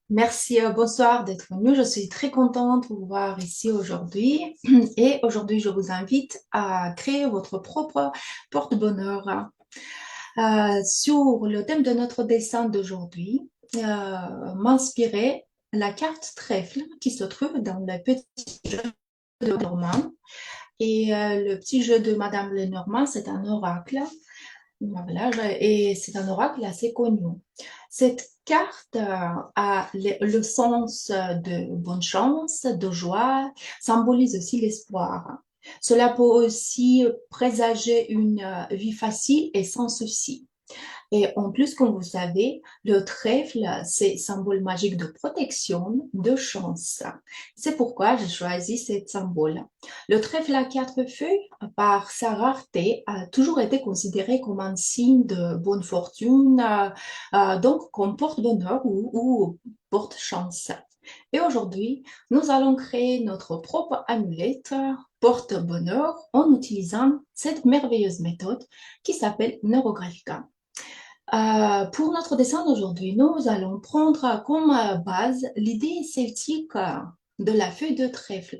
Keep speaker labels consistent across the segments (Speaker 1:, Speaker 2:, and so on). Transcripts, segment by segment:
Speaker 1: Merci, bonsoir d'être venu. Je suis très contente de vous voir ici aujourd'hui. Et aujourd'hui, je vous invite à créer votre propre porte-bonheur. Sur le thème de notre dessin d'aujourd'hui, m'inspirer la carte trèfle qui se trouve dans le petit jeu de Normand. Et le petit jeu de Madame Lenormand, c'est un oracle. Voilà, et c'est un oracle assez connu. Cette carte a le sens de bonne chance, de joie, symbolise aussi l'espoir. Cela peut aussi présager une vie facile et sans souci. Et en plus, comme vous savez, le trèfle, c'est symbole magique de protection, de chance. C'est pourquoi j'ai choisi ce symbole. Le trèfle à quatre feuilles, par sa rareté, a toujours été considéré comme un signe de bonne fortune, donc comme porte-bonheur ou porte-chance. Et aujourd'hui, nous allons créer notre propre amulette porte-bonheur en utilisant cette merveilleuse méthode qui s'appelle Neurographica. Pour notre dessin d'aujourd'hui, nous allons prendre comme base l'idée celtique de la feuille de trèfle.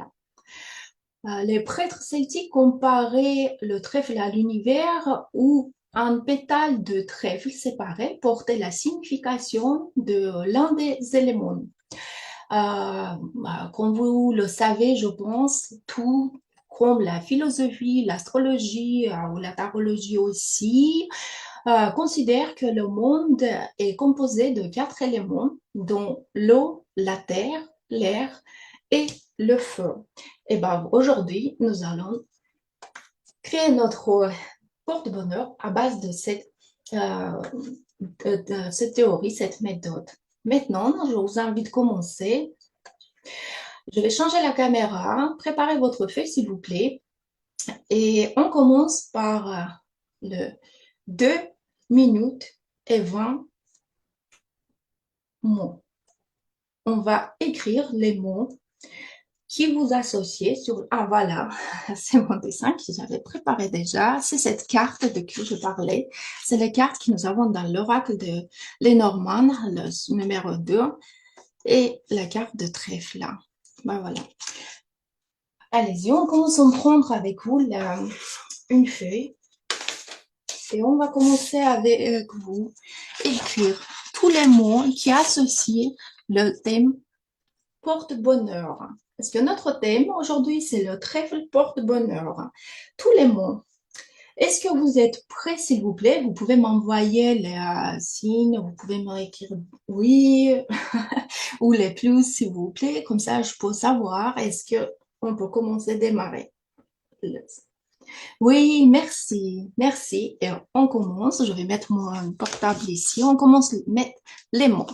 Speaker 1: Les prêtres celtiques comparaient le trèfle à l'univers où un pétale de trèfle séparé portait la signification de l'un des éléments. Comme vous le savez, je pense, tout comme la philosophie, l'astrologie ou la tarologie aussi, considère que le monde est composé de quatre éléments, dont l'eau, la terre, l'air et le feu. Et ben, aujourd'hui, nous allons créer notre porte-bonheur à base euh, de cette théorie, cette méthode. Maintenant, je vous invite à commencer. Je vais changer la caméra. Préparez votre feuille, s'il vous plaît. Et on commence par le 2 minutes et 20 mots. On va écrire les mots qui vous associez sur... Ah voilà, c'est mon dessin que j'avais préparé déjà. C'est cette carte de qui je parlais. C'est les cartes que nous avons dans l'oracle de Lenormand, le numéro 2, et la carte de trèfle. Ben voilà. Allez-y, on commence à prendre avec vous une feuille et on va commencer avec vous écrire tous les mots qui associent le thème porte-bonheur. Parce que notre thème aujourd'hui, c'est le trèfle porte-bonheur. Tous les mots. Est-ce que vous êtes prêts, s'il vous plaît? Vous pouvez m'envoyer les signes, vous pouvez m'écrire oui ou les plus, s'il vous plaît. Comme ça, je peux savoir est-ce que on peut commencer à démarrer. Oui, merci, merci. Et on commence. Je vais mettre mon portable ici. On commence à mettre les mots.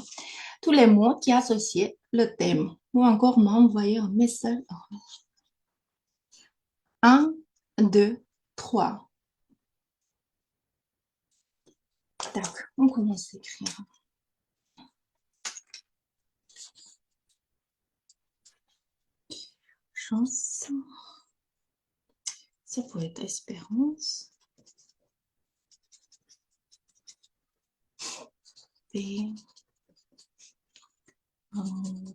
Speaker 1: Tous les mots qui associent le thème. Ou encore m'envoyer un message. Un, deux, trois. Tac, on commence à écrire. Chance. Ça pourrait être espérance. Et amour.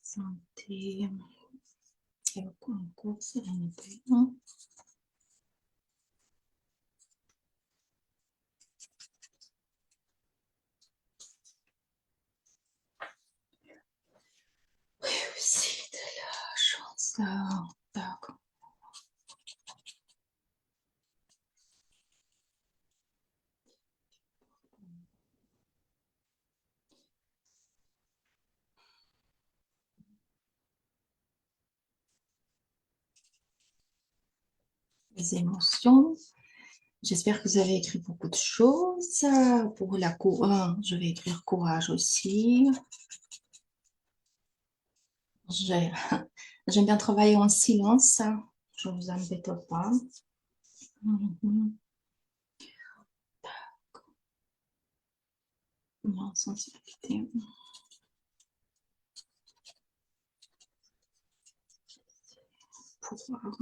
Speaker 1: Santé. Et encore sérénité. C'est de la chance. D'accord. Les émotions. J'espère que vous avez écrit beaucoup de choses. Pour la je vais écrire courage aussi. J'aime bien travailler en silence. Je ne vous embête pas. Mhm. Non, sensibilité. Pouvoir.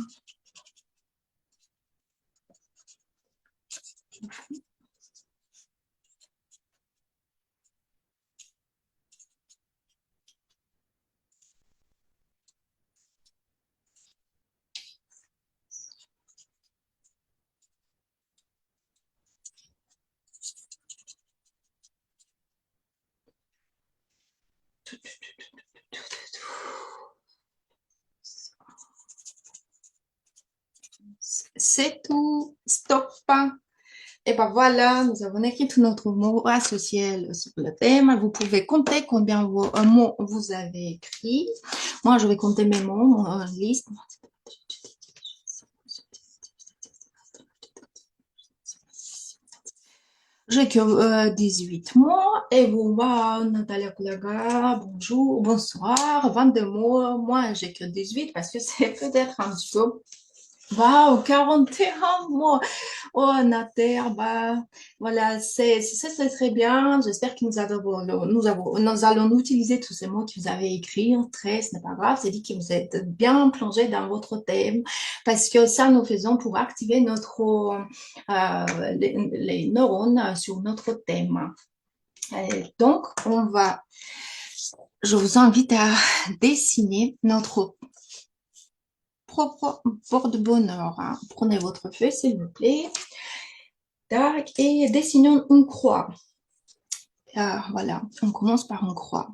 Speaker 1: C'est tout. Stop. Et ben voilà, nous avons écrit tout notre mot associé sur le thème. Vous pouvez compter combien de mots vous avez écrit. Moi, je vais compter mes mots, mon liste. J'ai que 18 mots. Et vous, bah, Natalia Koulaga, bonjour, bonsoir, 22 mots. Moi, j'ai que 18 parce que c'est peut-être un petit peu. Waouh, 41 mots. Oh, Nater, bah, voilà, c'est très bien. J'espère que nous allons utiliser tous ces mots que vous avez écrits. Très, ce n'est pas grave. C'est dit que vous êtes bien plongé dans votre thème parce que ça, nous faisons pour activer les neurones sur notre thème. Et donc, je vous invite à dessiner notre propre porte-bonheur. Hein. Prenez votre feuille, s'il vous plaît. Tac, et dessinons une croix. Voilà, on commence par une croix.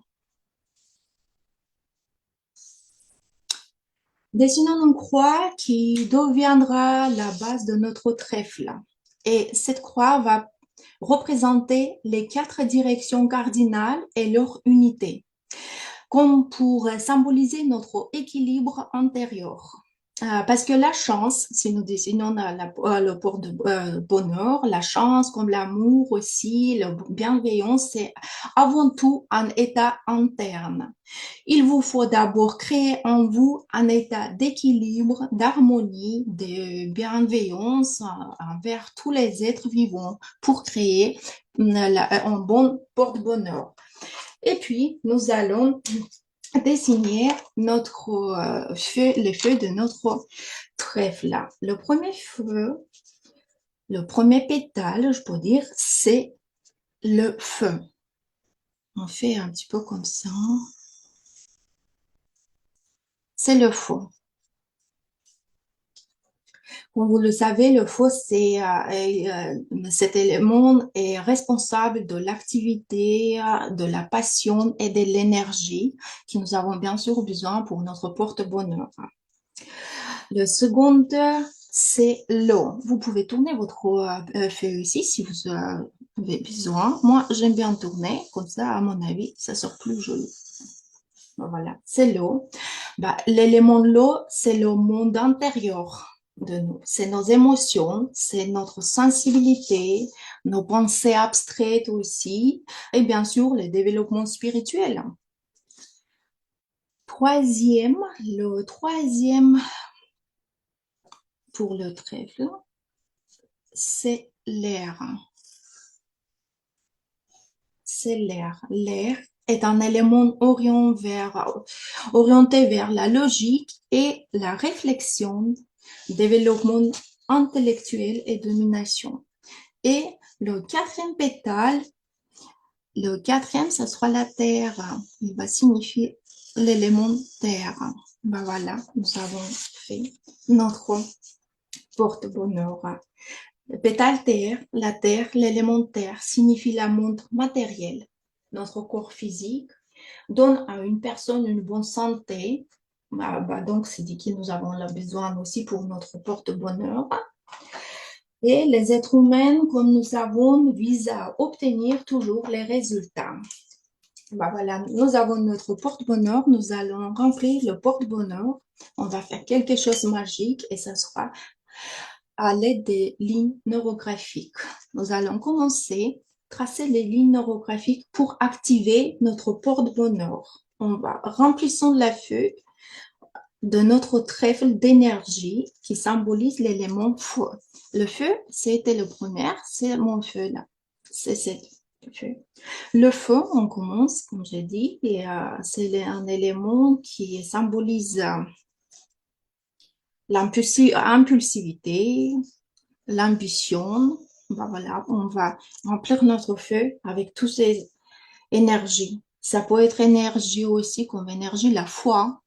Speaker 1: Dessinons une croix qui deviendra la base de notre trèfle. Et cette croix va représenter les 4 directions cardinales et leur unité, comme pour symboliser notre équilibre intérieur. Parce que la chance, si nous dessinons le porte-bonheur, la chance comme l'amour aussi, la bienveillance, c'est avant tout un état interne. Il vous faut d'abord créer en vous un état d'équilibre, d'harmonie, de bienveillance envers tous les êtres vivants pour créer un bon porte-bonheur. Et puis, nous allons dessiner les feux de notre trèfle. Le premier feu, le premier pétale, je peux dire, c'est le feu. On fait un petit peu comme ça. C'est le feu. Comme vous le savez, le feu, cet élément est responsable de l'activité, de la passion et de l'énergie que nous avons bien sûr besoin pour notre porte-bonheur. Le second, c'est l'eau. Vous pouvez tourner votre feuille ici si vous avez besoin. Moi, j'aime bien tourner, comme ça, à mon avis, ça sort plus joli. Voilà, c'est l'eau. Bah, l'élément de l'eau, c'est le monde intérieur de nous. C'est nos émotions, c'est notre sensibilité, nos pensées abstraites aussi, et bien sûr, le développement spirituel. Le troisième pour le trèfle, c'est l'air. C'est l'air. L'air est un élément orienté vers la logique et la réflexion, développement intellectuel et domination. Et le quatrième pétale, le quatrième, ça sera la terre. Il va signifier l'élément terre. Ben voilà, nous avons fait notre porte-bonheur. Le pétale terre, la terre, l'élément terre signifie la montre matérielle. Notre corps physique donne à une personne une bonne santé. Donc, c'est dit que nous avons besoin aussi pour notre porte-bonheur. Et les êtres humains, comme nous savons, visent à obtenir toujours les résultats. Voilà, nous avons notre porte-bonheur, nous allons remplir le porte-bonheur. On va faire quelque chose de magique et ça sera à l'aide des lignes neurographiques. Nous allons commencer à tracer les lignes neurographiques pour activer notre porte-bonheur. On va remplissons la feuille de notre trèfle d'énergie qui symbolise l'élément feu. Le feu, c'était le premier, c'est mon feu là. C'est le feu. Le feu, on commence, comme j'ai dit, et c'est un élément qui symbolise l'impulsivité, l'ambition, bah voilà, on va remplir notre feu avec toutes ces énergies. Ça peut être énergie aussi comme énergie, la foi,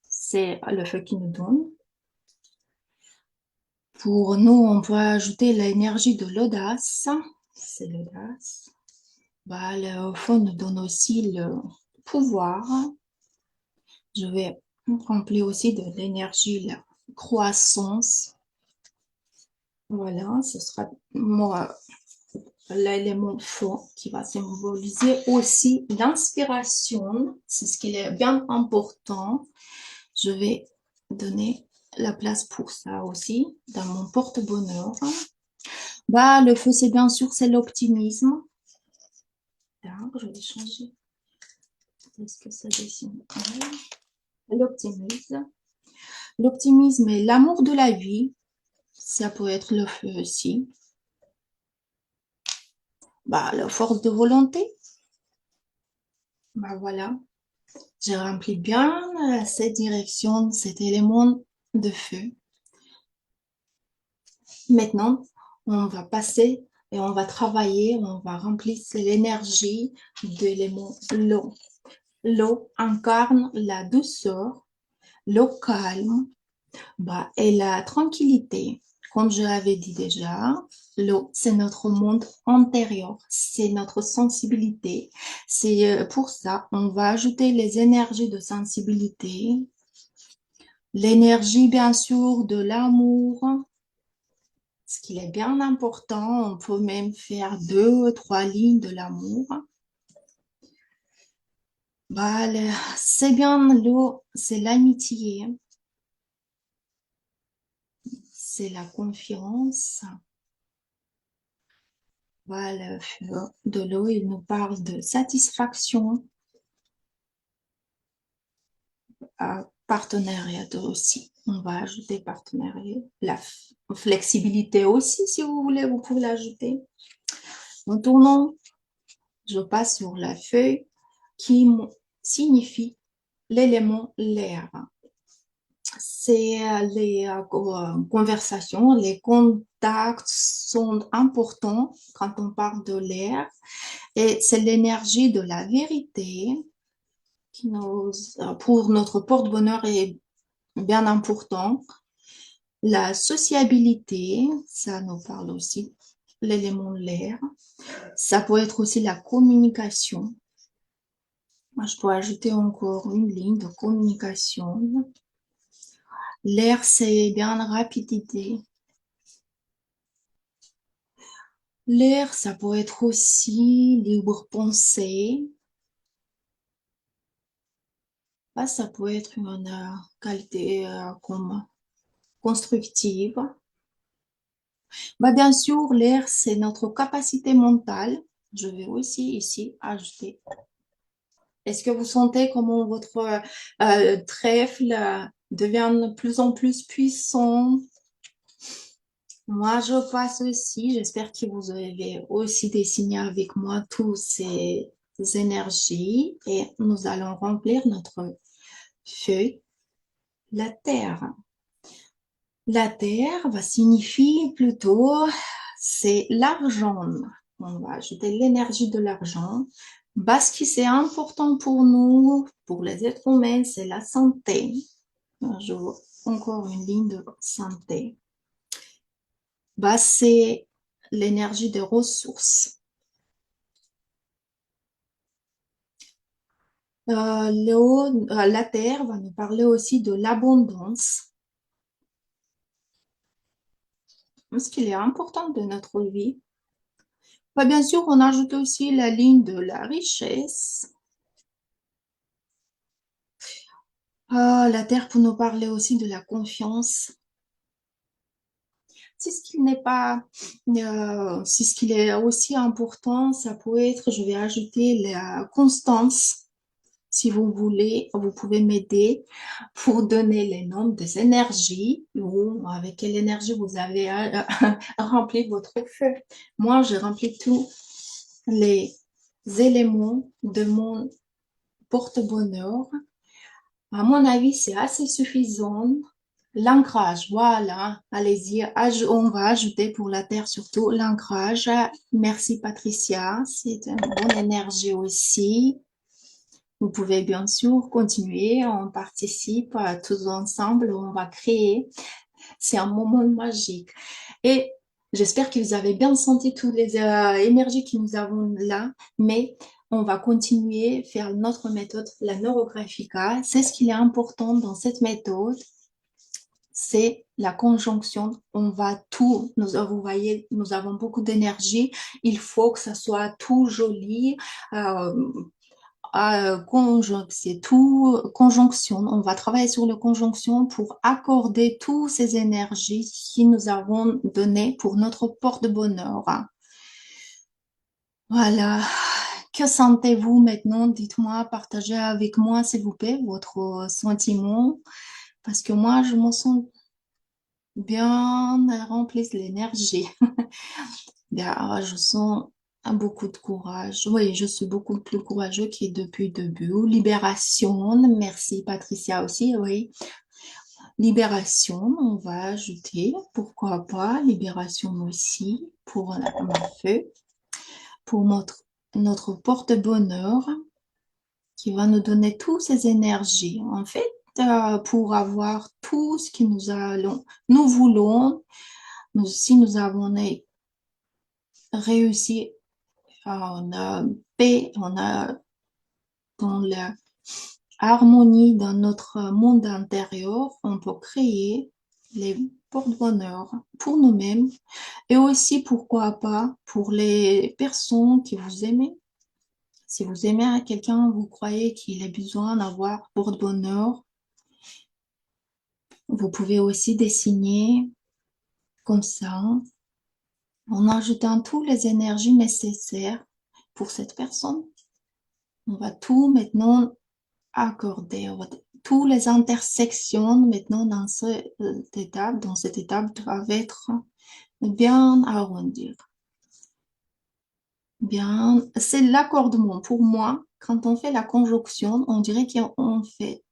Speaker 1: c'est le feu qui nous donne. Pour nous, on peut ajouter l'énergie de l'audace, c'est l'audace. Bah, le feu nous donne aussi le pouvoir. Je vais remplir aussi de l'énergie, la croissance. Voilà, ce sera moi l'élément fort qui va symboliser aussi l'inspiration. C'est ce qui est bien important. Je vais donner la place pour ça aussi dans mon porte-bonheur. Bah, le feu, c'est bien sûr, c'est l'optimisme. Donc, je vais changer. Est-ce que ça dessine? L'optimisme. L'optimisme et l'amour de la vie. Ça peut être le feu aussi. Bah, la force de volonté. Bah, voilà. J'ai rempli bien cette direction, cet élément de feu. Maintenant, on va passer et on va travailler, on va remplir l'énergie de l'élément l'eau. L'eau incarne la douceur, l'eau calme, bah, et la tranquillité. Comme je l'avais dit déjà, l'eau, c'est notre monde intérieur, c'est notre sensibilité. C'est pour ça, on va ajouter les énergies de sensibilité, l'énergie, bien sûr, de l'amour, ce qui est bien important. On peut même faire 2 ou 3 lignes de l'amour. Bah, c'est bien l'eau, c'est l'amitié, c'est la confiance. Voilà, de l'eau, il nous parle de satisfaction, partenariat aussi. On va ajouter partenariat, la flexibilité aussi, si vous voulez, vous pouvez l'ajouter. En tournant, je passe sur la feuille qui signifie l'élément l'air. C'est les conversations, les contacts sont importants quand on parle de l'air et c'est l'énergie de la vérité qui nous, pour notre porte-bonheur est bien important. La sociabilité, ça nous parle aussi, l'élément de l'air. Ça peut être aussi la communication. Moi, je peux ajouter encore une ligne de communication. L'air, c'est bien la rapidité. L'air, ça peut être aussi libre pensée. Ah, ça peut être une qualité comme constructive. Bah, bien sûr, l'air, c'est notre capacité mentale. Je vais aussi ici ajouter. Est-ce que vous sentez comment votre trèfle devient de plus en plus puissant? Moi, je passe aussi. J'espère que vous avez aussi dessiné avec moi toutes ces énergies et nous allons remplir notre feuille, la terre. La terre va signifier plutôt, c'est l'argent. On va ajouter l'énergie de l'argent. Parce que c'est important pour nous, pour les êtres humains, c'est la santé. Je vois encore une ligne de santé. Bah, c'est l'énergie des ressources. La terre va nous parler aussi de l'abondance. Ce qui est important de notre vie. Bah, bien sûr, on ajoute aussi la ligne de la richesse. La terre pour nous parler aussi de la confiance. C'est ce qui n'est pas, c'est ce qui est aussi important, ça peut être, je vais ajouter la constance. Si vous voulez, vous pouvez m'aider pour donner les noms des énergies ou avec quelle énergie vous avez rempli votre feu. Moi, j'ai rempli tous les éléments de mon porte-bonheur. À mon avis, c'est assez suffisant. L'ancrage, voilà. Allez-y, on va ajouter pour la terre surtout l'ancrage. Merci Patricia, c'est une bonne énergie aussi. Vous pouvez bien sûr continuer, on participe tous ensemble, on va créer. C'est un moment magique. Et j'espère que vous avez bien senti toutes les énergies que nous avons là, mais on va continuer à faire notre méthode, la neurographica. C'est ce qui est important dans cette méthode, c'est la conjonction. On va tout, vous voyez, nous avons beaucoup d'énergie. Il faut que ça soit tout joli. Euh, c'est tout conjonction. On va travailler sur la conjonction pour accorder toutes ces énergies qui nous avons données pour notre porte-bonheur. Voilà. Que sentez-vous maintenant? Dites-moi, partagez avec moi, s'il vous plaît, votre sentiment. Parce que moi, je me sens bien remplie de l'énergie. Bien, je sens beaucoup de courage. Oui, je suis beaucoup plus courageux que depuis le début. Libération, merci Patricia aussi, oui. Libération, on va ajouter, pourquoi pas, libération aussi pour ma feu, pour notre porte-bonheur qui va nous donner toutes ces énergies. En fait, pour avoir tout ce que nous voulons, si nous avons réussi, on a paix, on a dans l'harmonie dans notre monde intérieur, on peut créer les porte-bonheur pour nous-mêmes et aussi, pourquoi pas, pour les personnes que vous aimez. Si vous aimez quelqu'un, vous croyez qu'il a besoin d'avoir porte-bonheur, vous pouvez aussi dessiner comme ça, en ajoutant toutes les énergies nécessaires pour cette personne. On va tout maintenant accorder. Toutes les intersections maintenant dans cette étape doivent être bien arrondies. Bien, c'est l'accordement. Pour moi, quand on fait la conjonction, on dirait qu'on fait,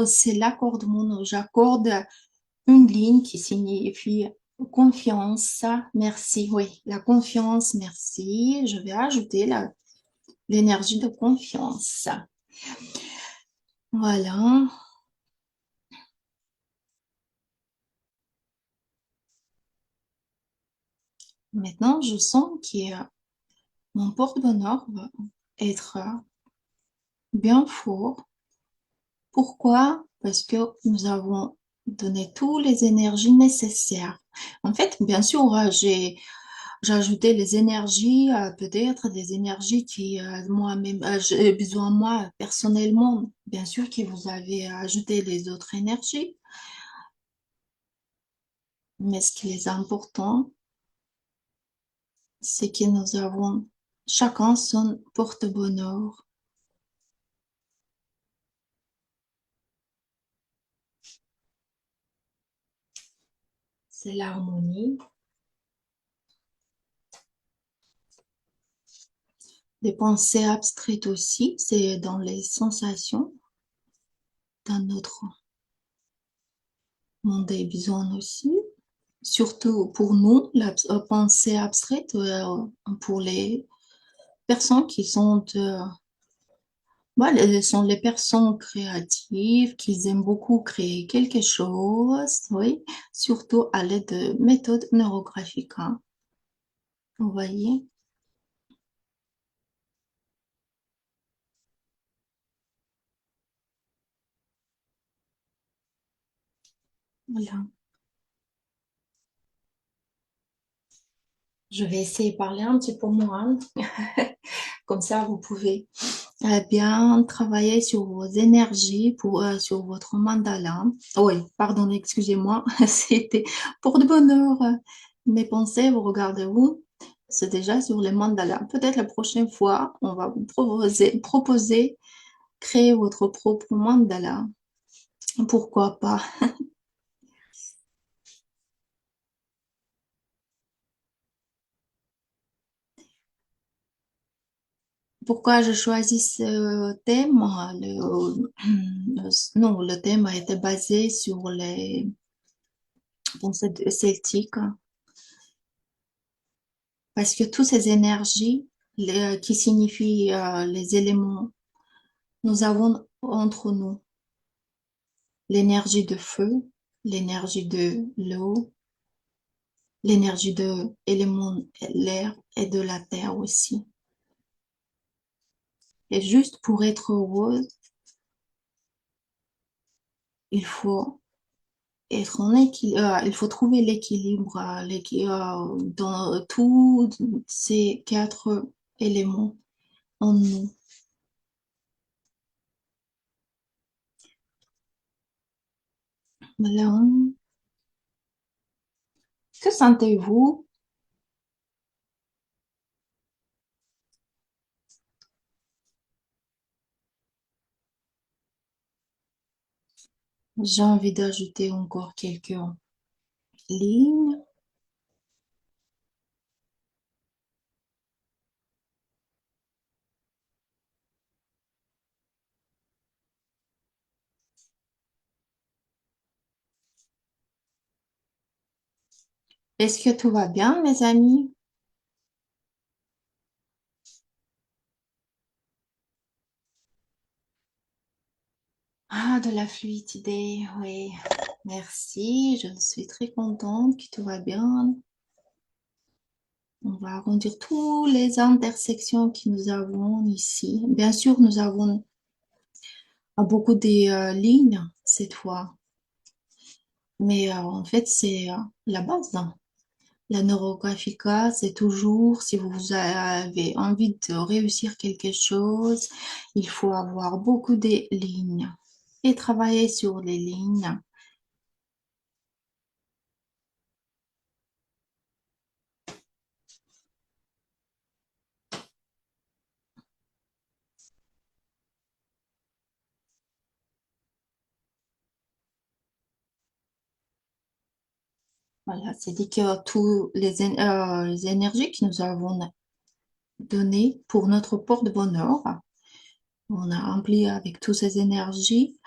Speaker 1: c'est l'accordement. J'accorde une ligne qui signifie confiance. Merci. Oui, la confiance. Merci. Je vais ajouter l'énergie de confiance. Voilà. Maintenant, je sens que mon porte-bonheur va être bien fort. Pourquoi? Parce que nous avons donné toutes les énergies nécessaires. En fait, bien sûr, j'ai ajouté les énergies, peut-être des énergies qui, moi-même, j'ai besoin moi personnellement. Bien sûr que vous avez ajouté les autres énergies, mais ce qui est important, c'est que nous avons chacun son porte-bonheur. C'est l'harmonie. Les pensées abstraites aussi, c'est dans les sensations, dans notre monde des besoins aussi. Surtout pour nous, la pensée abstraite, pour les personnes qui sont, voilà, elles sont les personnes créatives, qui aiment beaucoup créer quelque chose, oui, surtout à l'aide de méthodes neurographiques, hein. Vous voyez, voilà. Je vais essayer de parler un petit peu moins. Comme ça, vous pouvez bien travailler sur vos énergies, sur votre mandala. Oui, pardon, excusez-moi, c'était pour de bonheur. Mes pensées, vous regardez-vous, c'est déjà sur les mandalas. Peut-être la prochaine fois, on va vous proposer créer votre propre mandala. Pourquoi pas? Pourquoi je choisis ce thème? Non, le thème a été basé sur les pensées celtiques, parce que toutes ces énergies qui signifient les éléments, nous avons entre nous l'énergie de feu, l'énergie de l'eau, l'énergie de l'élément l'air et de la terre aussi. Et juste pour être heureuse, il faut être en équilibre, il faut trouver l'équilibre dans tous ces quatre éléments en nous. Voilà. Que sentez-vous? J'ai envie d'ajouter encore quelques lignes. Est-ce que tout va bien, mes amis? Ah, de la fluidité, oui. Merci, je suis très contente que tout va bien. On va arrondir toutes les intersections que nous avons ici. Bien sûr, nous avons beaucoup de lignes cette fois, mais en fait, c'est la base, hein. La neurographica, c'est toujours, si vous avez envie de réussir quelque chose, il faut avoir beaucoup de lignes et travailler sur les lignes. Voilà, c'est dit que tous les énergies que nous avons données pour notre porte-bonheur, on a rempli avec toutes ces énergies.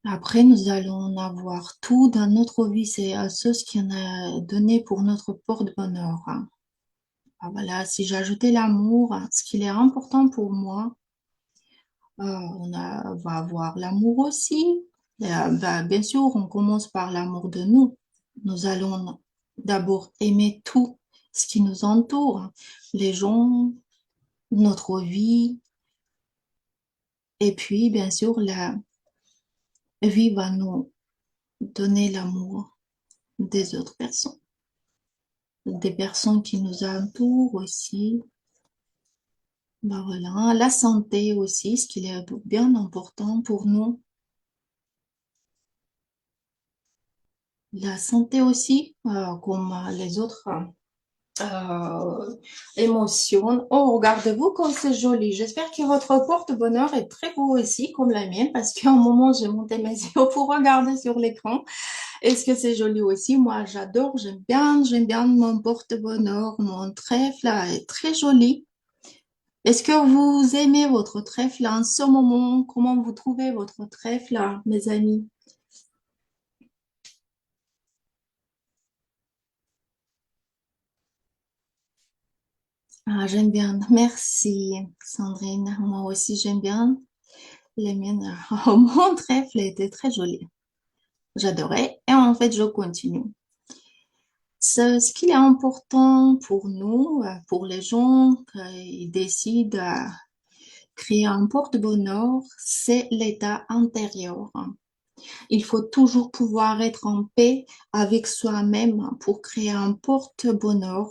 Speaker 1: Après, nous allons avoir tout dans notre vie, c'est ce qu'on a donné pour notre porte-bonheur. Ah, voilà, si j'ajoutais l'amour, ce qui est important pour moi, on va avoir l'amour aussi. Bah, bien sûr, on commence par l'amour de nous. Nous allons d'abord aimer tout ce qui nous entoure, les gens, notre vie, et puis, bien sûr, la vie va nous donner l'amour des autres personnes, des personnes qui nous entourent aussi. Bah voilà, la santé aussi, ce qui est bien important pour nous. La santé aussi, comme les autres émotions. Oh, regardez-vous comme c'est joli. J'espère que votre porte-bonheur est très beau aussi, comme la mienne, parce qu'à un moment, j'ai monté mes yeux pour regarder sur l'écran. Est-ce que c'est joli aussi? Moi, j'adore, j'aime bien mon porte-bonheur, mon trèfle là, est très joli. Est-ce que vous aimez votre trèfle en ce moment? Comment vous trouvez votre trèfle, là, mes amis? Ah, j'aime bien. Merci, Sandrine. Moi aussi, j'aime bien les miennes. Oh, mon trèfle était très joli. J'adorais. Et en fait, je continue. Ce qui est important pour nous, pour les gens qui décident de créer un porte-bonheur, c'est l'état intérieur. Il faut toujours pouvoir être en paix avec soi-même pour créer un porte-bonheur.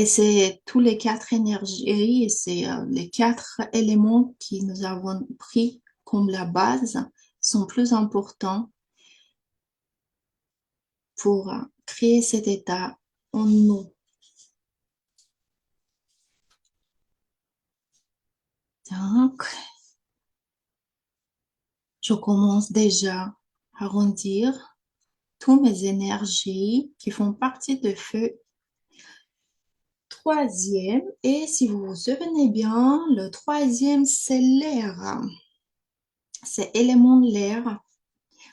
Speaker 1: Et c'est tous les quatre énergies, et c'est les quatre éléments que nous avons pris comme la base sont plus importants pour créer cet état en nous. Donc, je commence déjà à arrondir toutes mes énergies qui font partie de feu troisième. Et si vous vous souvenez bien, le troisième, c'est l'air. C'est élément de l'air.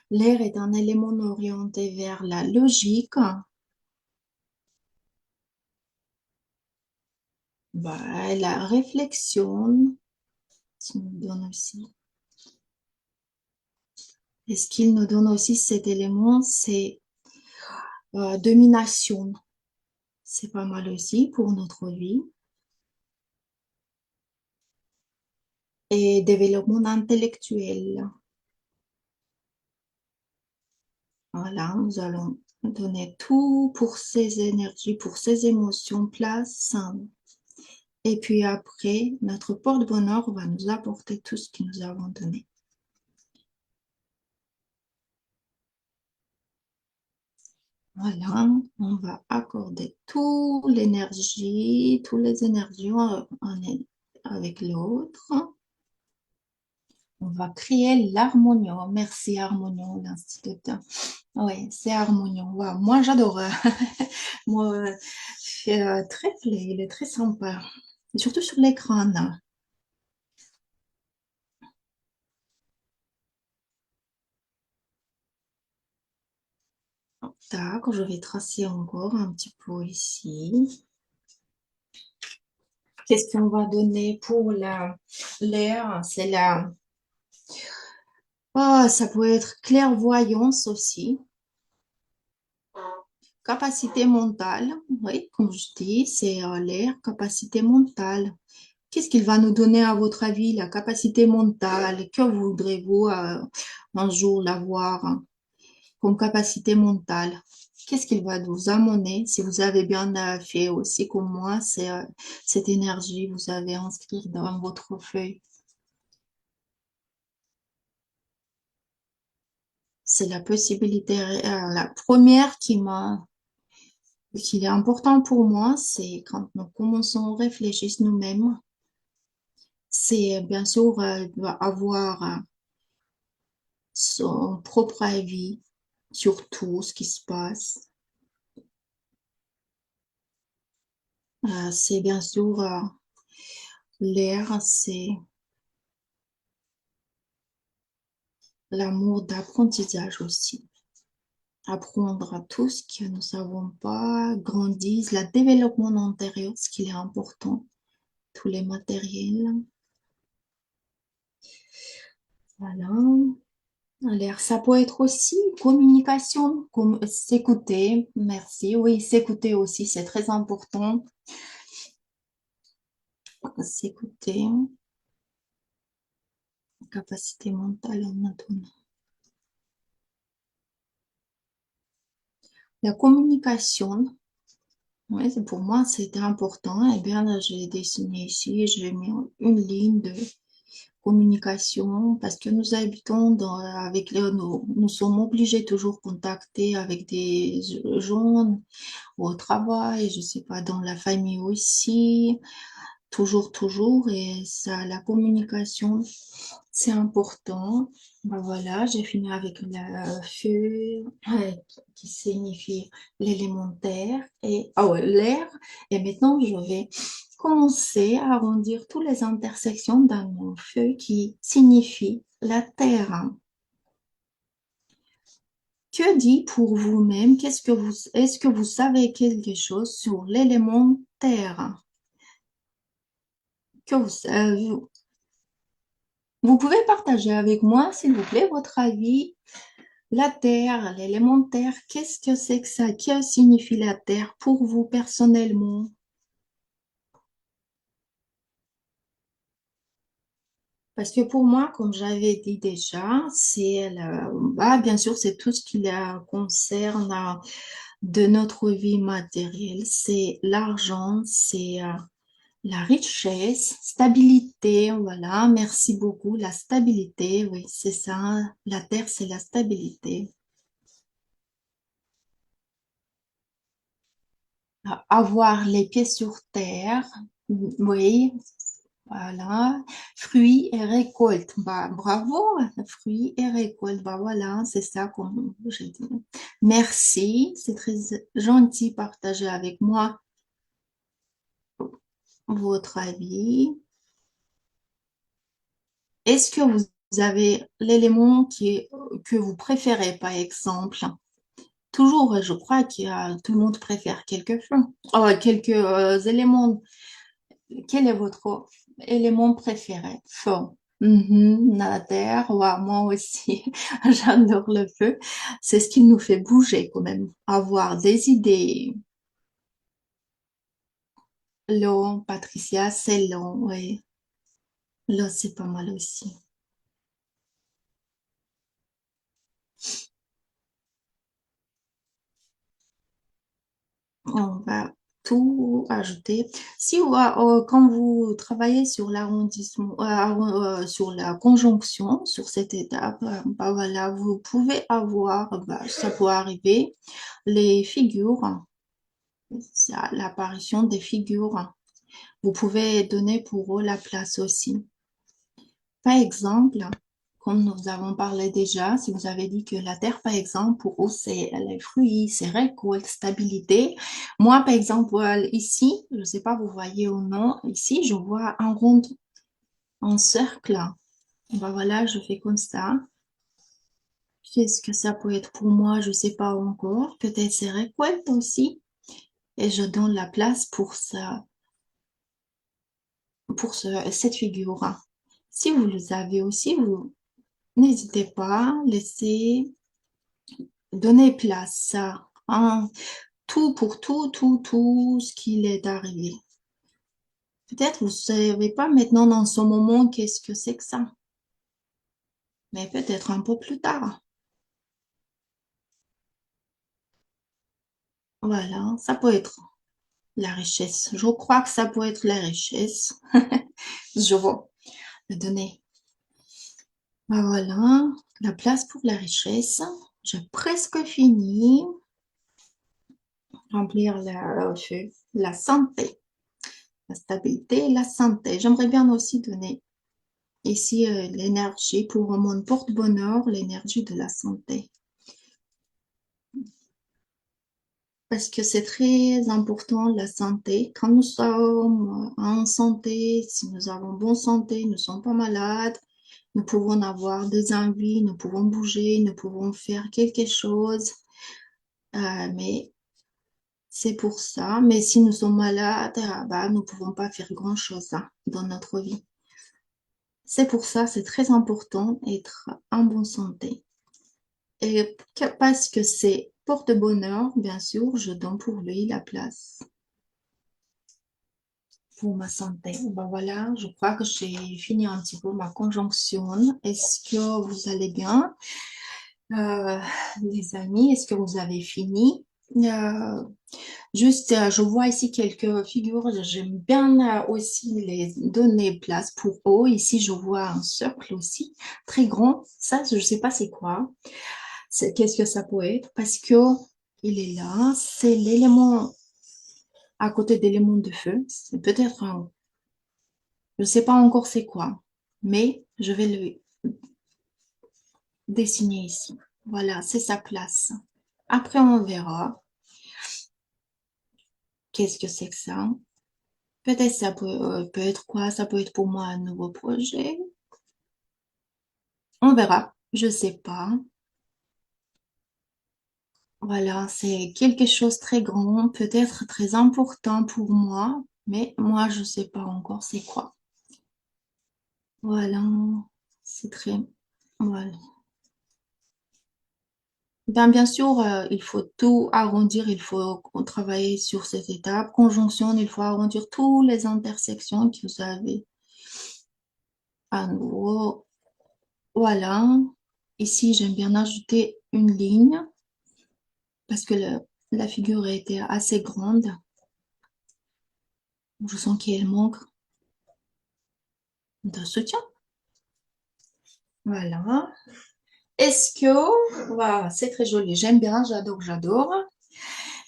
Speaker 1: L'air est un élément orienté vers la logique, bah, la réflexion. Ça nous donne aussi. Et ce qu'il nous donne aussi, cet élément, c'est domination. C'est pas mal aussi pour notre vie. Et développement intellectuel. Voilà, nous allons donner tout pour ces énergies, pour ces émotions, place. Et puis après, notre porte-bonheur va nous apporter tout ce que nous avons donné. Voilà, on va accorder toute l'énergie, toutes les énergies avec l'autre. On va créer l'harmonium. Merci Harmonium, l'instituteur. Oui, c'est Harmonium. Wow, moi, j'adore. Moi, c'est très plaît, il est très sympa. Surtout sur l'écran. D'accord, je vais tracer encore un petit peu ici. Qu'est-ce qu'on va donner pour l'air? C'est la... Oh, ça peut être clairvoyance aussi. Capacité mentale, oui, comme je dis, c'est l'air, capacité mentale. Qu'est-ce qu'il va nous donner à votre avis, la capacité mentale? Que voudrez-vous un jour l'avoir hein, comme capacité mentale? Qu'est-ce qu'il va vous amener? Si vous avez bien fait aussi comme moi, c'est cette énergie, vous avez inscrit dans votre feuille. C'est la possibilité, la première qui est importante pour moi, c'est quand nous commençons à réfléchir nous-mêmes, c'est bien sûr avoir son propre avis sur tout ce qui se passe. C'est bien sûr l'air, c'est l'amour d'apprentissage aussi. Apprendre à tout ce que nous ne savons pas, grandir, le développement intérieur, ce qui est important, tous les matériels. Voilà. Alors, ça peut être aussi communication, comme s'écouter. Merci. Oui, s'écouter aussi, c'est très important. S'écouter, capacité mentale en autonomie. La communication, oui, pour moi, c'était important. Eh bien, j'ai dessiné ici, j'ai mis une ligne de communication parce que nous habitons avec nous sommes obligés toujours de contacter avec des gens au travail, je sais pas, dans la famille aussi, toujours, et ça, la communication, c'est important. Ben voilà, j'ai fini avec le feu qui signifie l'élémentaire et ah ouais, l'air. Et maintenant, je vais commencer à arrondir toutes les intersections dans mon feu qui signifie la terre. Que dit pour vous-même? Est-ce que vous savez quelque chose sur l'élément terre? Que vous pouvez partager avec moi, s'il vous plaît, votre avis. La terre, l'élémentaire, qu'est-ce que c'est que ça? Que signifie la terre pour vous personnellement? Parce que pour moi, comme j'avais dit déjà, bien sûr, c'est tout ce qui concerne de notre vie matérielle. C'est l'argent, c'est la richesse, stabilité, voilà, merci beaucoup. La stabilité, oui, c'est ça. La terre, c'est la stabilité. Avoir les pieds sur terre, oui, voilà. Fruits et récoltes, bah, bravo, fruits et récoltes, bah voilà, c'est ça comme j'ai dit. Merci, c'est très gentil partagé avec moi. votre avis. Est-ce que vous avez l'élément que vous préférez, par exemple? Toujours, je crois tout le monde préfère quelques éléments. Quel est votre élément préféré? Feu. Mhm, la terre, ouais, moi aussi, j'adore le feu. C'est ce qui nous fait bouger quand même, avoir des idées. L'eau, Patricia, c'est l'eau, oui. L'eau, c'est pas mal aussi. On va tout ajouter. Si quand vous travaillez sur l'arrondissement, sur la conjonction, sur cette étape, bah voilà, vous pouvez avoir, bah, ça peut arriver, les figures, l'apparition des figures. Vous pouvez donner pour eux la place aussi. Par exemple, comme nous avons parlé déjà, si vous avez dit que la terre, par exemple, pour eux, c'est les fruits, c'est récolte, stabilité. Moi, par exemple, ici, je ne sais pas, vous voyez ou non, ici, je vois un rond, un cercle. Ben voilà, je fais comme ça. Qu'est-ce que ça peut être pour moi? Je ne sais pas encore. Peut-être c'est récolte aussi. Et je donne la place pour ça, cette figure. Si vous le avez aussi, vous n'hésitez pas, laissez donner place à tout pour tout ce qui est arrivé. Peut-être vous ne savez pas maintenant dans ce moment qu'est-ce que c'est que ça, mais peut-être un peu plus tard. Voilà, ça peut être la richesse. Je crois que ça peut être la richesse. Je vais le donner. Ben voilà, la place pour la richesse. J'ai presque fini. Remplir la santé, la stabilité et la santé. J'aimerais bien aussi donner ici, l'énergie pour mon porte-bonheur, l'énergie de la santé. Parce que c'est très important, la santé. Quand nous sommes en santé, si nous avons bonne santé, nous ne sommes pas malades, nous pouvons avoir des envies, nous pouvons bouger, nous pouvons faire quelque chose. Mais c'est pour ça. Mais si nous sommes malades, bah, nous ne pouvons pas faire grand-chose hein, dans notre vie. C'est pour ça, c'est très important d'être en bonne santé. Et parce que c'est porte-bonheur, bien sûr, je donne pour lui la place pour ma santé. Ben voilà, je crois que j'ai fini un petit peu ma conjonction. Est-ce que vous allez bien, Euh, les amis? Est-ce que vous avez fini? Euh, Juste, je vois ici quelques figures. J'aime bien aussi les donner place pour eux. Ici, je vois un cercle aussi, très grand. Ça, je ne sais pas c'est quoi. Qu'est-ce que ça peut être? Parce que il est là. C'est l'élément à côté d'éléments de feu. C'est peut-être un... Je ne sais pas encore c'est quoi. Mais je vais le dessiner ici. Voilà, c'est sa place. Après, on verra. Qu'est-ce que c'est que ça? Peut-être ça peut être quoi? Ça peut être pour moi un nouveau projet. On verra. Je sais pas. Voilà, c'est quelque chose de très grand, peut-être très important pour moi, mais moi, je sais pas encore c'est quoi. Voilà, c'est très... Voilà. Bien sûr, il faut tout arrondir, il faut travailler sur cette étape. Conjonction, il faut arrondir toutes les intersections que vous avez à nouveau. Voilà. Ici, j'aime bien ajouter une ligne parce que la figure a été assez grande. Je sens qu'elle manque de soutien. Voilà. Est-ce que, voilà, c'est très joli, j'aime bien, j'adore.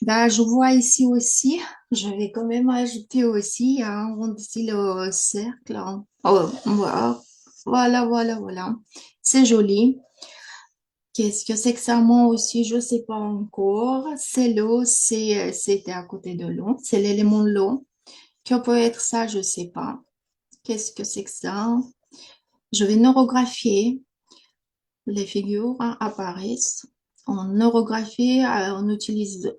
Speaker 1: Bah, je vois ici aussi, je vais quand même ajouter aussi un rond ici le cercle. Hein. Oh, voilà. C'est joli. Qu'est-ce que c'est que ça? Moi aussi, je sais pas encore. C'est l'eau, c'était à côté de l'eau. C'est l'élément de l'eau. Que peut être ça? Je sais pas. Qu'est-ce que c'est que ça? Je vais neurographier. Les figures apparaissent. En neurographie, on utilise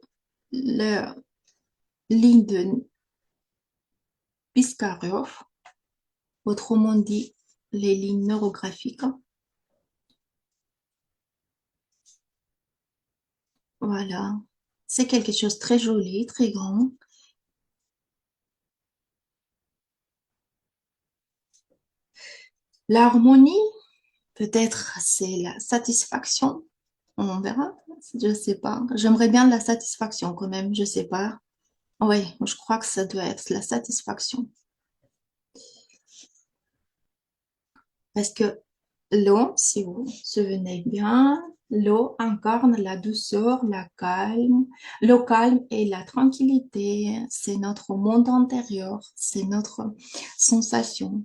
Speaker 1: la ligne de Piskarov, autrement dit, les lignes neurographiques. Voilà. C'est quelque chose de très joli, très grand. L'harmonie, peut-être c'est la satisfaction. On verra. Je sais pas. J'aimerais bien de la satisfaction quand même. Je sais pas. Oui, je crois que ça doit être la satisfaction. Parce que l'eau, si vous vous souvenez bien, l'eau incarne la douceur, la calme, le calme et la tranquillité. C'est notre monde intérieur, c'est notre sensation.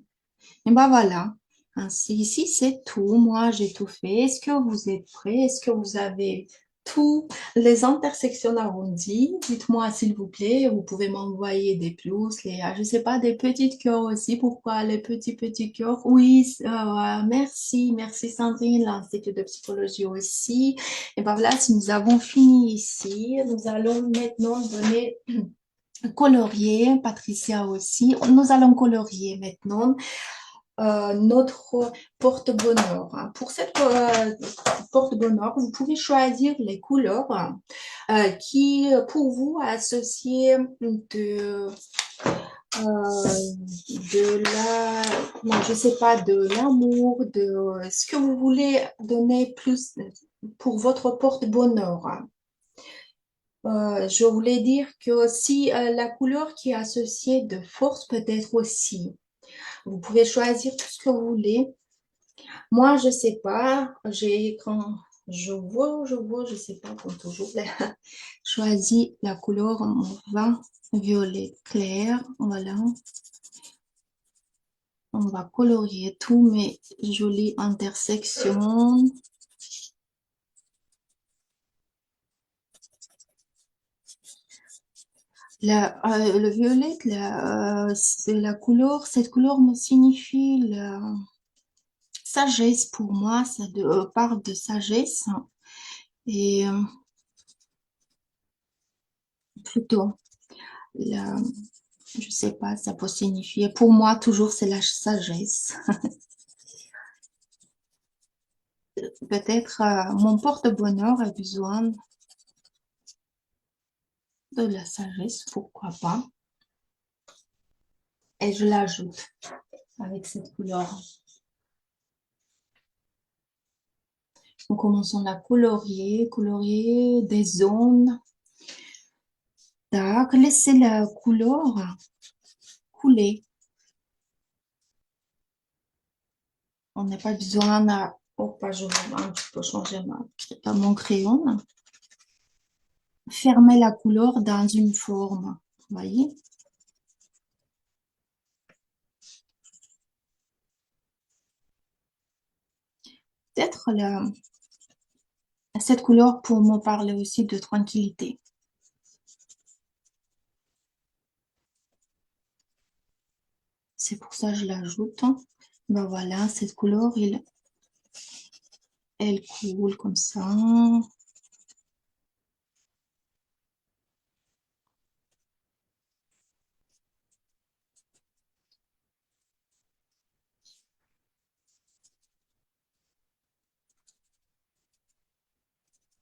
Speaker 1: Et ben voilà. Ainsi, ici, c'est tout. Moi, j'ai tout fait. Est-ce que vous êtes prêts? Est-ce que vous avez tous les intersections arrondies? Dites-moi, s'il vous plaît. Vous pouvez m'envoyer des plus, je sais pas, des petites cœurs aussi. Pourquoi les petits cœurs? Oui, merci. Merci Sandrine, l'Institut de psychologie aussi. Et ben voilà, si nous avons fini ici, nous allons maintenant donner colorier, Patricia aussi. Nous allons colorier maintenant notre porte-bonheur. Pour cette porte-bonheur, vous pouvez choisir les couleurs qui, pour vous, associer de la, non, je sais pas, de l'amour, de ce que vous voulez donner plus pour votre porte-bonheur. Je voulais dire que si la couleur qui est associée de force peut être aussi. Vous pouvez choisir tout ce que vous voulez. Moi, je sais pas. J'ai quand je sais pas comme toujours. Choisis la couleur en vin violet clair. Voilà. On va colorier tous mes jolies intersections. Le violet, c'est la couleur. Cette couleur me signifie la sagesse pour moi. Ça parle de sagesse. Et plutôt, la, je sais pas, ça peut signifier. Pour moi, toujours, c'est la sagesse. Peut-être mon porte-bonheur a besoin de la sagesse, pourquoi pas. Et je l'ajoute avec cette couleur. En commençant à colorier des zones. Tac, laissez la couleur couler. On n'a pas besoin de... Oh, pas, je vais un petit peu changer mon crayon. Fermer la couleur dans une forme. Vous voyez? Peut-être cette couleur pour me parler aussi de tranquillité. C'est pour ça que je l'ajoute. Ben voilà, cette couleur, elle coule comme ça.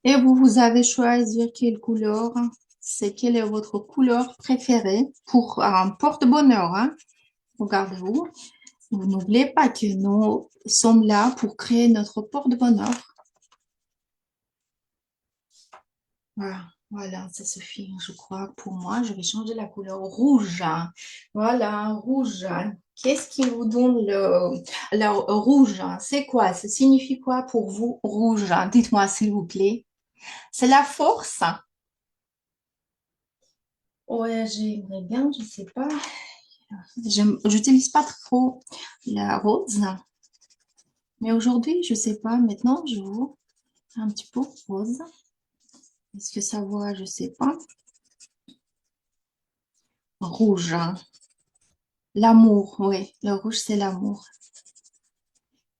Speaker 1: Et vous, vous avez choisi quelle couleur? C'est quelle est votre couleur préférée pour un porte-bonheur, hein? Regardez-vous. Vous n'oubliez pas que nous sommes là pour créer notre porte-bonheur. Voilà, voilà, ça suffit, je crois. Pour moi, je vais changer la couleur rouge. Voilà, rouge. Qu'est-ce qui vous donne le rouge? C'est quoi? Ça signifie quoi pour vous, rouge? Dites-moi, s'il vous plaît. C'est la force? Ouais, j'aimerais bien, je sais pas. J'utilise pas trop la rose. Mais aujourd'hui, je sais pas. Maintenant, je vois un petit peu rose. Est-ce que ça voit? Je sais pas. Rouge. L'amour, oui. Le rouge, c'est l'amour.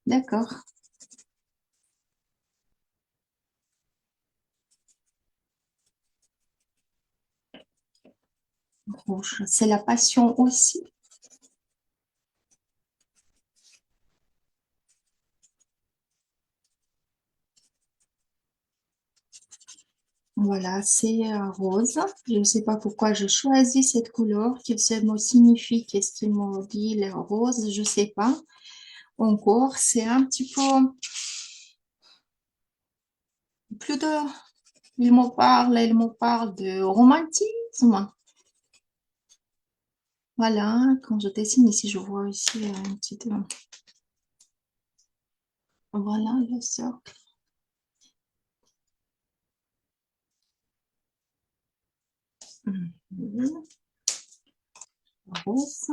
Speaker 1: D'accord. Rouge, c'est la passion aussi. Voilà, c'est rose. Je ne sais pas pourquoi je choisis cette couleur. Qu'est-ce qu'elle me signifie? Qu'est-ce qu'il me dit, les roses? Je ne sais pas. Encore, c'est un petit peu plus de... il me parle de romantisme. Voilà, quand je dessine ici, je vois ici un petit... voilà, le cercle. Mhm. Rose.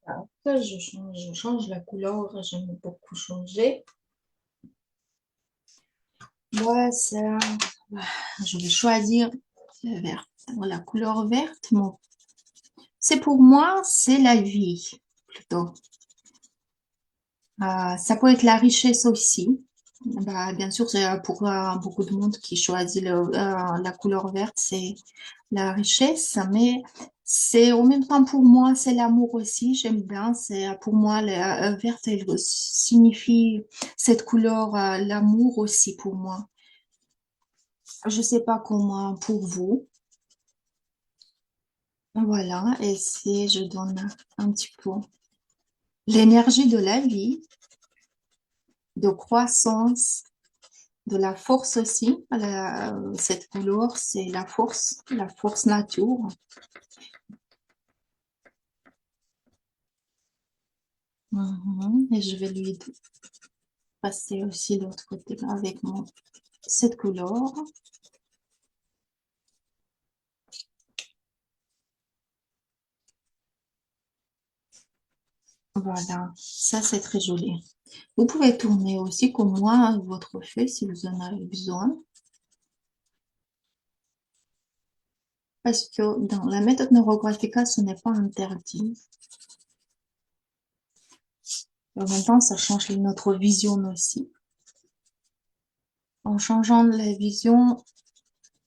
Speaker 1: Après, je change la couleur. J'aime beaucoup changer. Moi, ça, je vais choisir le vert. La couleur verte, bon, c'est pour moi, c'est la vie, plutôt. Ça peut être la richesse aussi. Bah, bien sûr, c'est pour beaucoup de monde qui choisit la couleur verte, c'est la richesse, mais c'est en même temps pour moi, c'est l'amour aussi. J'aime bien. C'est pour moi, la verte, elle signifie cette couleur, l'amour aussi pour moi. Je sais pas comment pour vous. Voilà, et si je donne un petit peu l'énergie de la vie, de croissance, de la force aussi. Cette couleur, c'est la force nature. Mhm. Et je vais lui passer aussi l'autre côté avec cette couleur. Voilà, ça c'est très joli. Vous pouvez tourner aussi comme moi votre feuille si vous en avez besoin. Parce que dans la méthode neurographica, ce n'est pas interdit. En même temps, ça change notre vision aussi. En changeant la vision,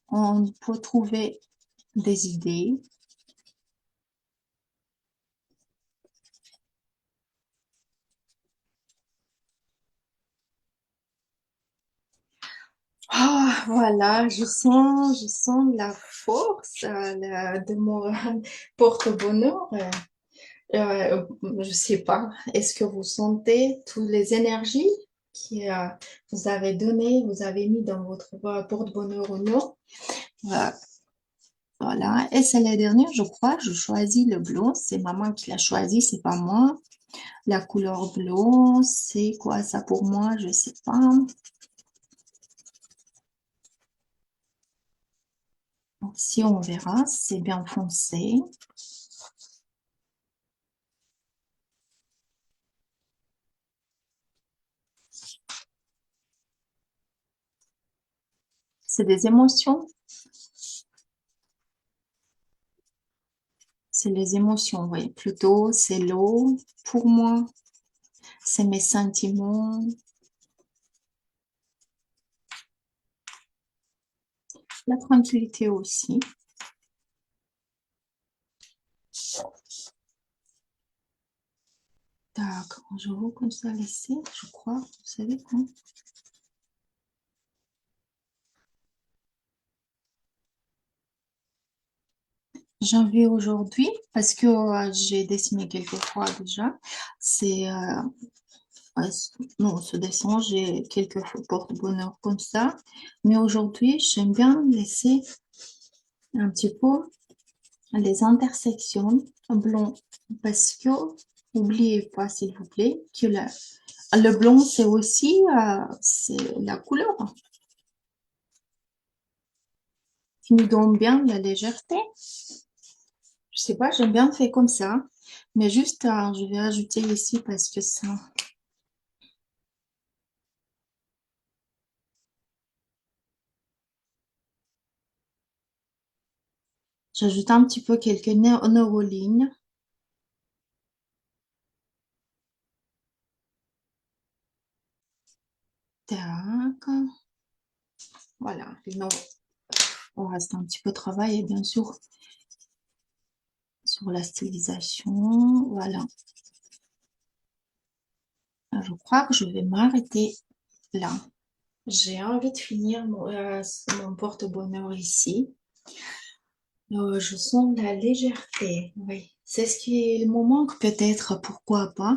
Speaker 1: on peut trouver des idées. Ah, voilà, je sens la force de mon porte-bonheur. Je sais pas, est-ce que vous sentez toutes les énergies que vous avez données, vous avez mis dans votre porte-bonheur ou non? Voilà, voilà. Et c'est la dernière, je crois, je choisis le blanc. C'est maman qui l'a choisi, c'est pas moi. La couleur blanc, c'est quoi ça pour moi? Je sais pas. Donc, si on verra, c'est bien foncé. C'est des émotions. C'est les émotions, oui. Plutôt, c'est l'eau. Pour moi, c'est mes sentiments. La tranquillité aussi. D'accord, je vais comme ça laisser, je crois. Vous savez quoi? J'en vais aujourd'hui parce que j'ai dessiné quelques fois déjà. C'est non, ce dessin, j'ai quelques porte-bonheur comme ça. Mais aujourd'hui, j'aime bien laisser un petit peu les intersections blanc parce que n'oubliez pas, s'il vous plaît, que le blanc, c'est aussi c'est la couleur qui nous donne bien la légèreté. Je sais pas, j'aime bien faire comme ça. Mais juste, je vais ajouter ici parce que ça, j'ajoute un petit peu quelques neurolignes. Tac. Voilà. Non, on reste un petit peu travailler, bien sûr, sur la stylisation. Voilà. Je crois que je vais m'arrêter là. J'ai envie de finir mon porte-bonheur ici. Je sens la légèreté. Oui. C'est ce qui me manque peut-être, pourquoi pas.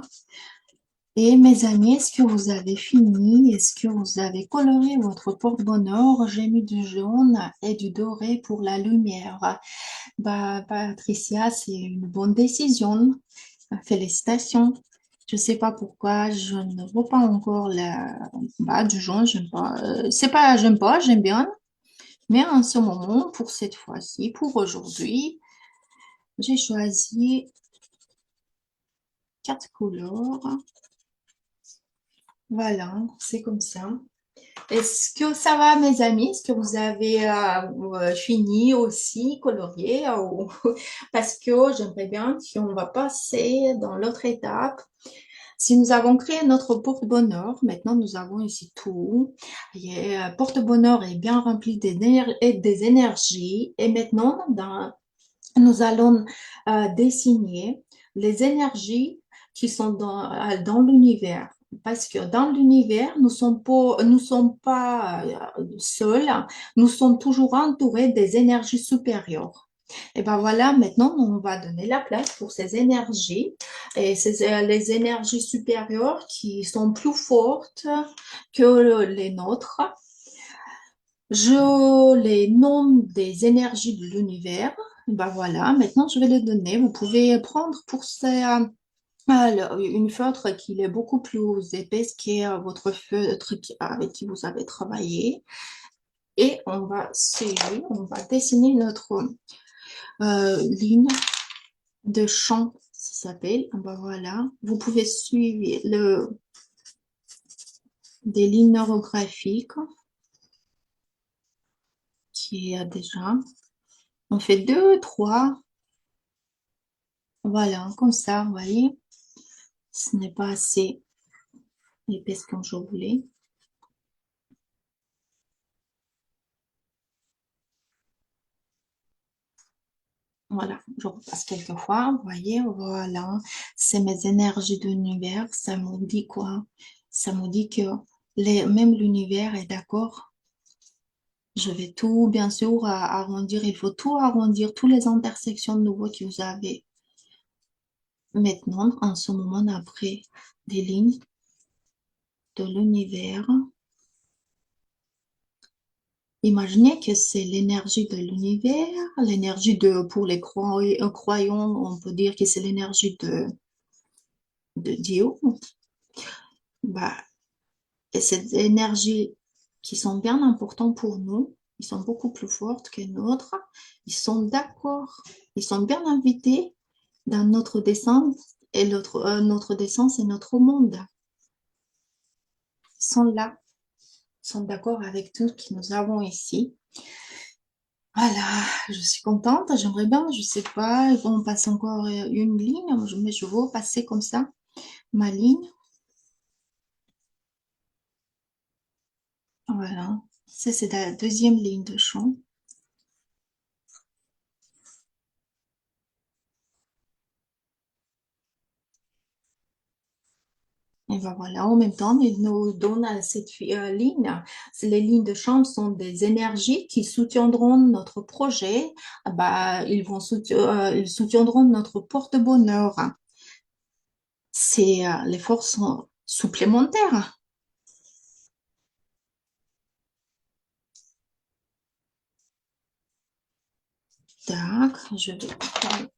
Speaker 1: Et mes amis, est-ce que vous avez fini? Est-ce que vous avez coloré votre porte-bonheur? J'ai mis du jaune et du doré pour la lumière. Bah, Patricia, c'est une bonne décision. Félicitations. Je sais pas pourquoi je ne vois pas encore du jaune. J'aime pas. C'est pas, j'aime pas, j'aime bien. Mais en ce moment, pour cette fois-ci, pour aujourd'hui, j'ai choisi quatre couleurs. Voilà, c'est comme ça. Est-ce que ça va, mes amis? Est-ce que vous avez fini aussi, colorié? Parce que j'aimerais bien qu'on va passer dans l'autre étape. Si nous avons créé notre porte-bonheur, maintenant nous avons ici tout. Porte-bonheur est bien rempli des énergies. Et maintenant, nous allons dessiner les énergies qui sont dans l'univers. Parce que dans l'univers, nous sommes pas seuls, nous sommes toujours entourés des énergies supérieures. Et ben voilà, maintenant on va donner la place pour ces énergies et les énergies supérieures qui sont plus fortes que les nôtres. Je les nomme des énergies de l'univers. Ben voilà, maintenant je vais les donner. Vous pouvez prendre pour une feutre qui est beaucoup plus épaisse que votre feutre avec qui vous avez travaillé. Et on va dessiner notre ligne de champ, ça s'appelle. Ben voilà, vous pouvez suivre des lignes neurographiques qui est déjà. On fait deux, trois. Voilà, comme ça, vous voyez. Ce n'est pas assez épaisse comme je voulais. Voilà, je repasse quelques fois. Vous voyez, voilà. C'est mes énergies d'univers. Ça me dit quoi? Ça me dit que même l'univers est d'accord. Je vais tout, bien sûr, arrondir. Il faut tout arrondir, toutes les intersections nouveaux que vous avez maintenant, en ce moment, après des lignes de l'univers. Imaginez que c'est l'énergie de l'univers, pour les croyants, on peut dire que c'est l'énergie de Dieu. Bah, et ces énergies qui sont bien importantes pour nous, ils sont beaucoup plus fortes que nôtres, ils sont d'accord, ils sont bien invités dans notre descente et notre descente et notre monde. Ils sont là, ils sont d'accord avec tout ce que nous avons ici. Voilà, je suis contente. J'aimerais bien, je sais pas, on passe encore une ligne, mais je veux passer comme ça ma ligne. Voilà, ça c'est la deuxième ligne de champ. Et ben voilà, en même temps, il nous donne cette ligne. Les lignes de champ sont des énergies qui soutiendront notre projet. Bah, ils soutiendront notre porte-bonheur. C'est les forces supplémentaires. Tac, je vais prendre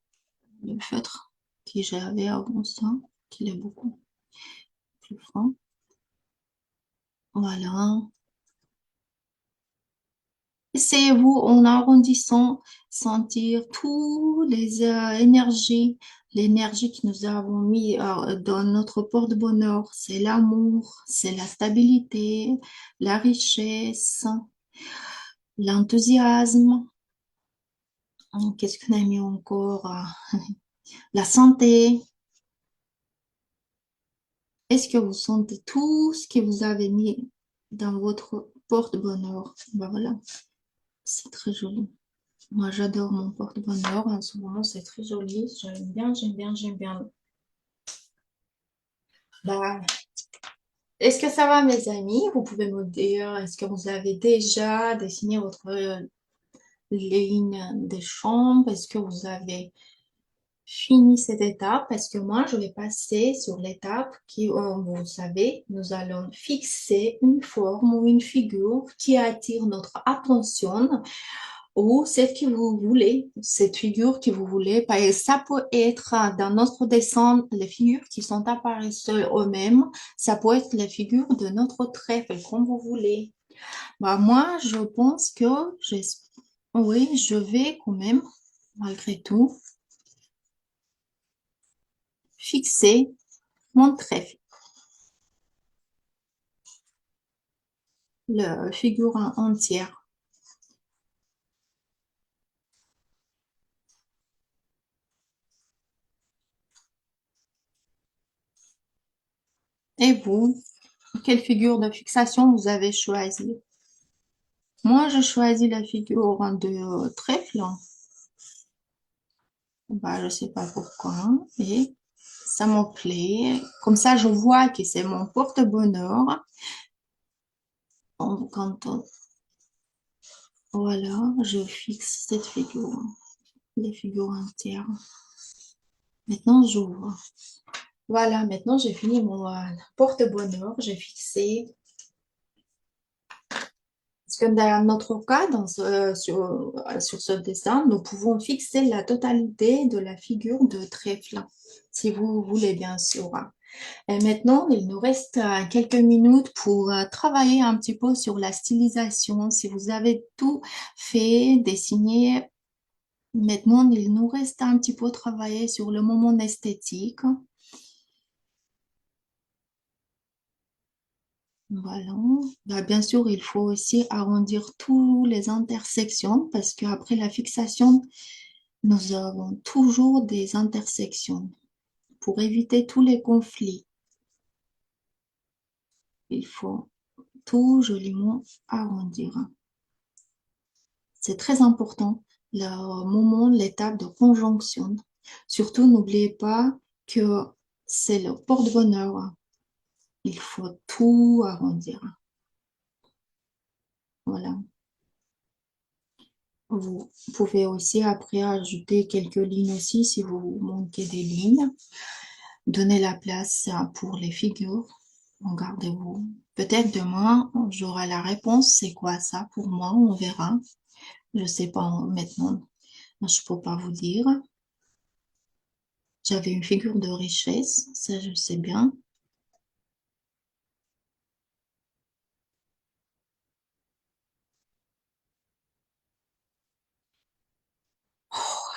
Speaker 1: le feutre que j'avais avant ça, qu'il est beaucoup plus fin. Voilà. Essayez-vous en arrondissant, sentir toutes les énergies L'énergie que nous avons mis dans notre porte-bonheur, c'est l'amour, c'est la stabilité, la richesse, l'enthousiasme. Qu'est-ce qu'on a mis encore? La santé. Est-ce que vous sentez tout ce que vous avez mis dans votre porte-bonheur? Ben voilà, c'est très joli. Moi, j'adore mon porte-bonheur. En ce moment, c'est très joli. J'aime bien, j'aime bien, j'aime bien. Bah, est-ce que ça va, mes amis? Vous pouvez me dire, est-ce que vous avez déjà dessiné votre ligne des chambres? Est-ce que vous avez fini cette étape? Parce que moi, je vais passer sur l'étape qui, vous savez, nous allons fixer une forme ou une figure qui attire notre attention ou celle que vous voulez, cette figure que vous voulez. Ça peut être dans notre dessin, les figures qui sont apparues seules eux-mêmes. Ça peut être les figures de notre trèfle, comme vous voulez. Bah, moi, je pense que oui, je vais quand même, malgré tout, fixer mon trèfle, la figure entière. Et vous, quelle figure de fixation vous avez choisi? Moi, je choisis la figure de trèfle. Bah, je sais pas pourquoi. Et ça me plaît. Comme ça, je vois que c'est mon porte-bonheur. Voilà, je fixe cette figure, les figures entières. Maintenant, j'ouvre. Voilà, maintenant, j'ai fini mon porte-bonheur. J'ai fixé. Parce que dans notre cas, sur ce dessin, nous pouvons fixer la totalité de la figure de trèfle, si vous voulez, bien sûr. Et maintenant, il nous reste quelques minutes pour travailler un petit peu sur la stylisation. Si vous avez tout fait, dessiné, maintenant, il nous reste un petit peu travailler sur le moment esthétique. Voilà. Bah, bien sûr, il faut aussi arrondir toutes les intersections parce qu'après la fixation, nous avons toujours des intersections. Pour éviter tous les conflits, il faut tout joliment arrondir. C'est très important, le moment, l'étape de conjonction. Surtout, n'oubliez pas que c'est le porte-bonheur. Il faut tout arrondir. Voilà. Vous pouvez aussi après ajouter quelques lignes aussi si vous manquez des lignes. Donnez la place pour les figures. Regardez-vous. Peut-être demain, j'aurai la réponse. C'est quoi ça pour moi? On verra. Je sais pas maintenant. Je peux pas vous dire. J'avais une figure de richesse, ça je sais bien.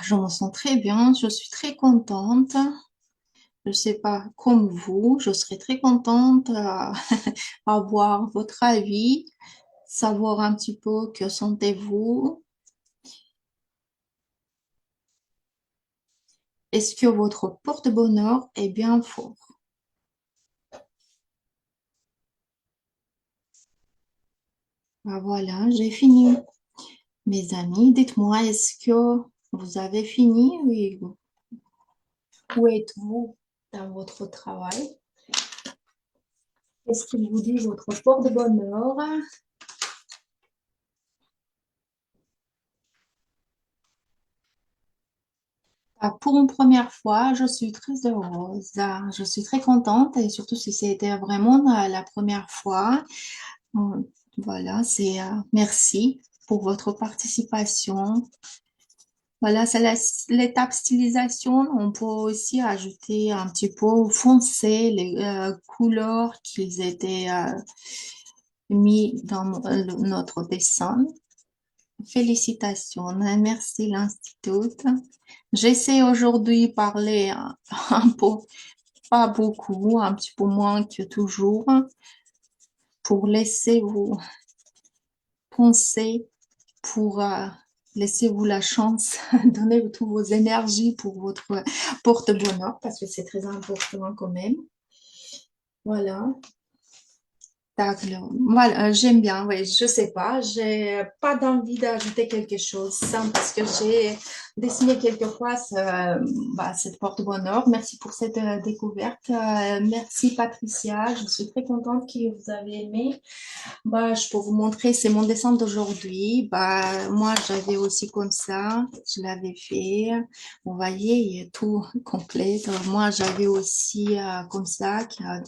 Speaker 1: Je me sens très bien, je suis très contente. Je sais pas comme vous, je serais très contente avoir votre avis, savoir un petit peu que sentez-vous. Est-ce que votre porte-bonheur est bien fort? Ben voilà, j'ai fini. Mes amis, dites-moi, est-ce que vous avez fini? Oui. Où êtes-vous dans votre travail? Qu'est-ce qu'il vous dit votre porte-bonheur? Pour une première fois, je suis très heureuse. Je suis très contente et surtout si c'était vraiment la première fois. Euh, Voilà, merci pour votre participation. Voilà, c'est l'étape stylisation. On peut aussi ajouter un petit peu foncer les couleurs qu'ils étaient mis dans notre dessin. Félicitations. Merci l'Institut. J'essaie aujourd'hui de parler un peu, pas beaucoup, un petit peu moins que toujours, pour laisser vous penser, pour laisser vous la chance, donner toutes vos énergies pour votre porte-bonheur, parce que c'est très important quand même. Voilà. D'accord. Voilà, j'aime bien, oui, je sais pas, j'ai pas d'envie d'ajouter quelque chose, simple parce que j'ai dessiné quelquefois cette porte-bonheur. Merci pour cette découverte. Merci Patricia, je suis très contente que vous avez aimé. Je peux vous montrer, c'est mon dessin d'aujourd'hui. Moi, j'avais aussi comme ça, je l'avais fait. Vous voyez, il est tout complet. Donc, moi, j'avais aussi comme ça,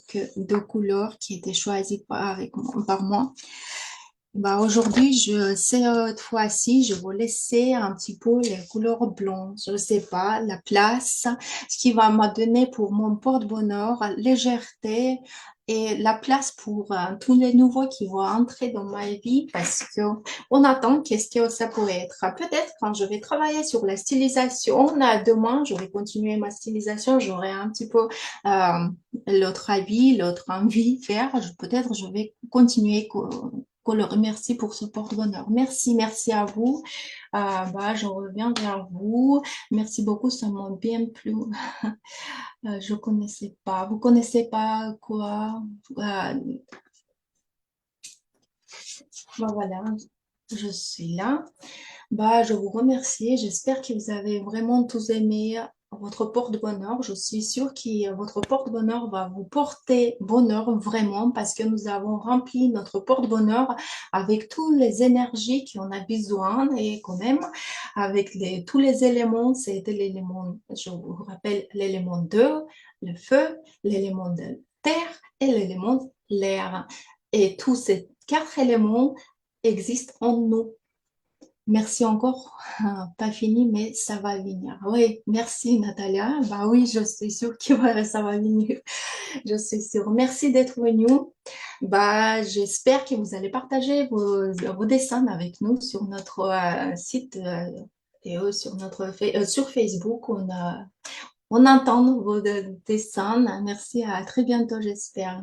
Speaker 1: que deux couleurs qui étaient choisies par moi. Aujourd'hui, cette fois-ci, je vais laisser un petit peu les couleurs blanches. Je sais pas, la place, ce qui va me donner pour mon porte-bonheur, légèreté et la place pour tous les nouveaux qui vont entrer dans ma vie parce que on attend qu'est-ce que ça pourrait être. Peut-être quand je vais travailler sur la stylisation, demain, je vais continuer ma stylisation, j'aurai un petit peu l'autre avis, l'autre envie de faire. Peut-être je vais continuer qu'on le remercie pour ce porte-bonheur. Merci, merci à vous. Je reviens vers vous. Merci beaucoup, ça m'a bien plu. Je connaissais pas. Vous connaissez pas quoi? Voilà, je suis là. Je vous remercie. J'espère que vous avez vraiment tous aimé votre porte-bonheur. Je suis sûre que votre porte-bonheur va vous porter bonheur vraiment parce que nous avons rempli notre porte-bonheur avec toutes les énergies qu'on a besoin et quand même avec tous les éléments. C'était l'élément, je vous rappelle, l'élément d'eau, le feu, l'élément de terre et l'élément de l'air. Et tous ces quatre éléments existent en nous. Merci encore. Pas fini, mais ça va venir. Oui, merci Natalia. Oui, je suis sûre que ça va venir. Je suis sûre. Merci d'être venu. J'espère que vous allez partager vos dessins avec nous sur notre site et sur sur Facebook. On entend vos dessins. Merci, à très bientôt, j'espère.